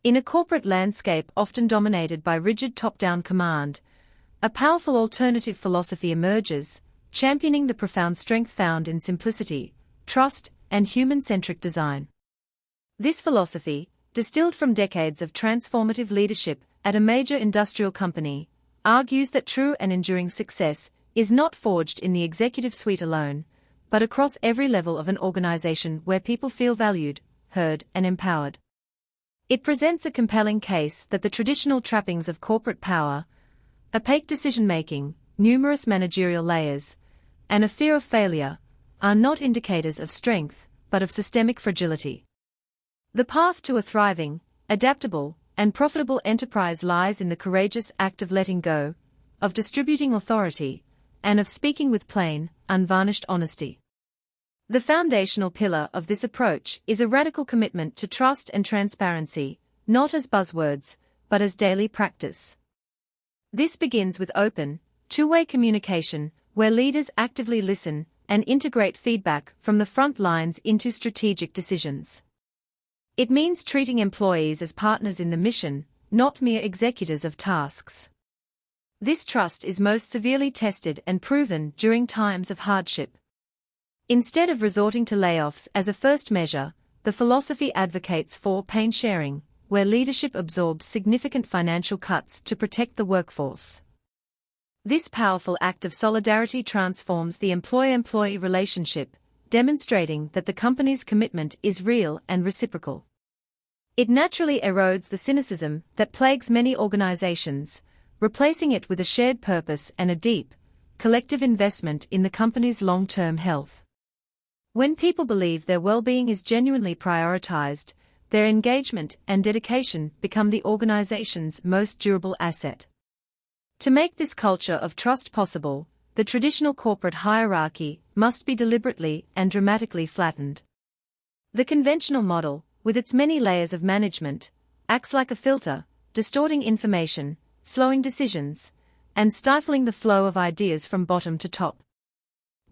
In a corporate landscape often dominated by rigid top-down command, a powerful alternative philosophy emerges, championing the profound strength found in simplicity, trust, and human-centric design. This philosophy, distilled from decades of transformative leadership at a major industrial company, argues that true and enduring success is not forged in the executive suite alone, but across every level of an organization where people feel valued, heard, and empowered. It presents a compelling case that the traditional trappings of corporate power, opaque decision-making, numerous managerial layers, and a fear of failure, are not indicators of strength, but of systemic fragility. The path to a thriving, adaptable, and profitable enterprise lies in the courageous act of letting go, of distributing authority, and of speaking with plain, unvarnished honesty. The foundational pillar of this approach is a radical commitment to trust and transparency, not as buzzwords, but as daily practice. This begins with open, two-way communication, where leaders actively listen and integrate feedback from the front lines into strategic decisions. It means treating employees as partners in the mission, not mere executors of tasks. This trust is most severely tested and proven during times of hardship. Instead of resorting to layoffs as a first measure, the philosophy advocates for pain sharing, where leadership absorbs significant financial cuts to protect the workforce. This powerful act of solidarity transforms the employer-employee relationship, demonstrating that the company's commitment is real and reciprocal. It naturally erodes the cynicism that plagues many organizations, replacing it with a shared purpose and a deep, collective investment in the company's long-term health. When people believe their well-being is genuinely prioritized, their engagement and dedication become the organization's most durable asset. To make this culture of trust possible, the traditional corporate hierarchy must be deliberately and dramatically flattened. The conventional model, with its many layers of management, acts like a filter, distorting information, slowing decisions, and stifling the flow of ideas from bottom to top.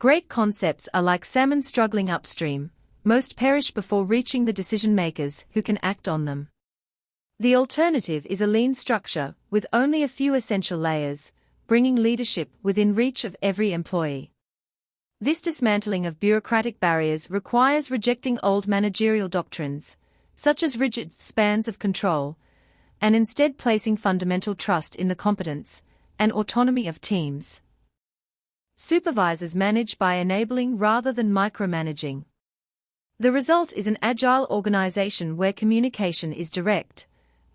Great concepts are like salmon struggling upstream, most perish before reaching the decision-makers who can act on them. The alternative is a lean structure with only a few essential layers, bringing leadership within reach of every employee. This dismantling of bureaucratic barriers requires rejecting old managerial doctrines, such as rigid spans of control, and instead placing fundamental trust in the competence and autonomy of teams. Supervisors manage by enabling rather than micromanaging. The result is an agile organization where communication is direct,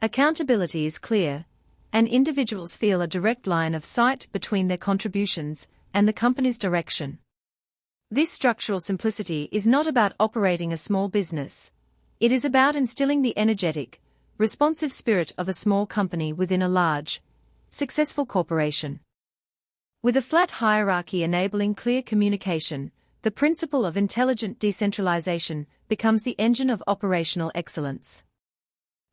accountability is clear, and individuals feel a direct line of sight between their contributions and the company's direction. This structural simplicity is not about operating a small business. It is about instilling the energetic, responsive spirit of a small company within a large, successful corporation. With a flat hierarchy enabling clear communication, the principle of intelligent decentralization becomes the engine of operational excellence.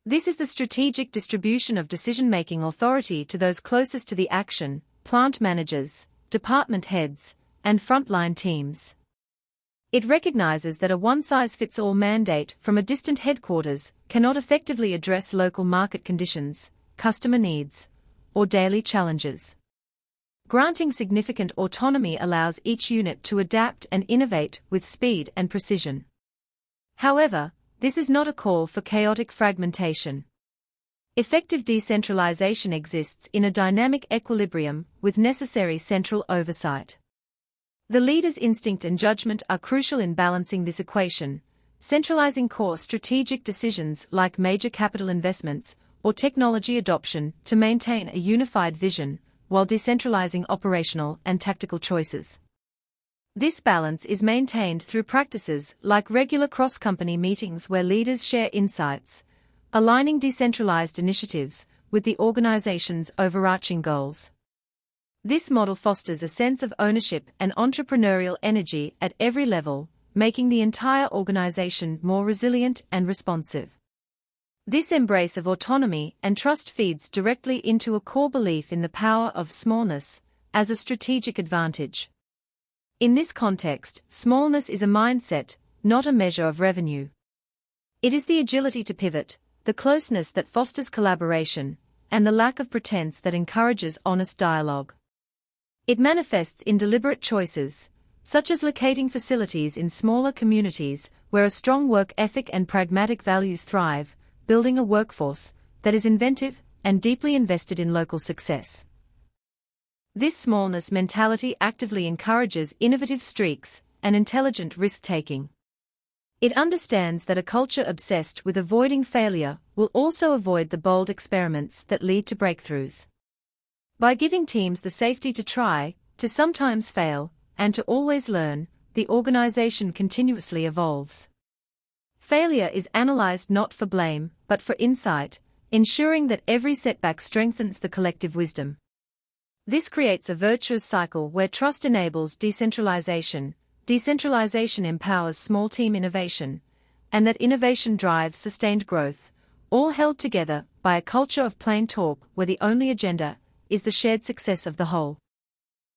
This is the strategic distribution of decision-making authority to those closest to the action, plant managers, department heads, and frontline teams. It recognizes that a one-size-fits-all mandate from a distant headquarters cannot effectively address local market conditions, customer needs, or daily challenges. Granting significant autonomy allows each unit to adapt and innovate with speed and precision. However, this is not a call for chaotic fragmentation. Effective decentralization exists in a dynamic equilibrium with necessary central oversight. The leader's instinct and judgment are crucial in balancing this equation, centralizing core strategic decisions like major capital investments or technology adoption to maintain a unified vision, while decentralizing operational and tactical choices. This balance is maintained through practices like regular cross-company meetings where leaders share insights, aligning decentralized initiatives with the organization's overarching goals. This model fosters a sense of ownership and entrepreneurial energy at every level, making the entire organization more resilient and responsive. This embrace of autonomy and trust feeds directly into a core belief in the power of smallness as a strategic advantage. In this context, smallness is a mindset, not a measure of revenue. It is the agility to pivot, the closeness that fosters collaboration, and the lack of pretense that encourages honest dialogue. It manifests in deliberate choices, such as locating facilities in smaller communities where a strong work ethic and pragmatic values thrive, building a workforce that is inventive and deeply invested in local success. This smallness mentality actively encourages innovative streaks and intelligent risk-taking. It understands that a culture obsessed with avoiding failure will also avoid the bold experiments that lead to breakthroughs. By giving teams the safety to try, to sometimes fail, and to always learn, the organization continuously evolves. Failure is analyzed not for blame, but for insight, ensuring that every setback strengthens the collective wisdom. This creates a virtuous cycle where trust enables decentralization, decentralization empowers small team innovation, and that innovation drives sustained growth, all held together by a culture of plain talk where the only agenda is the shared success of the whole.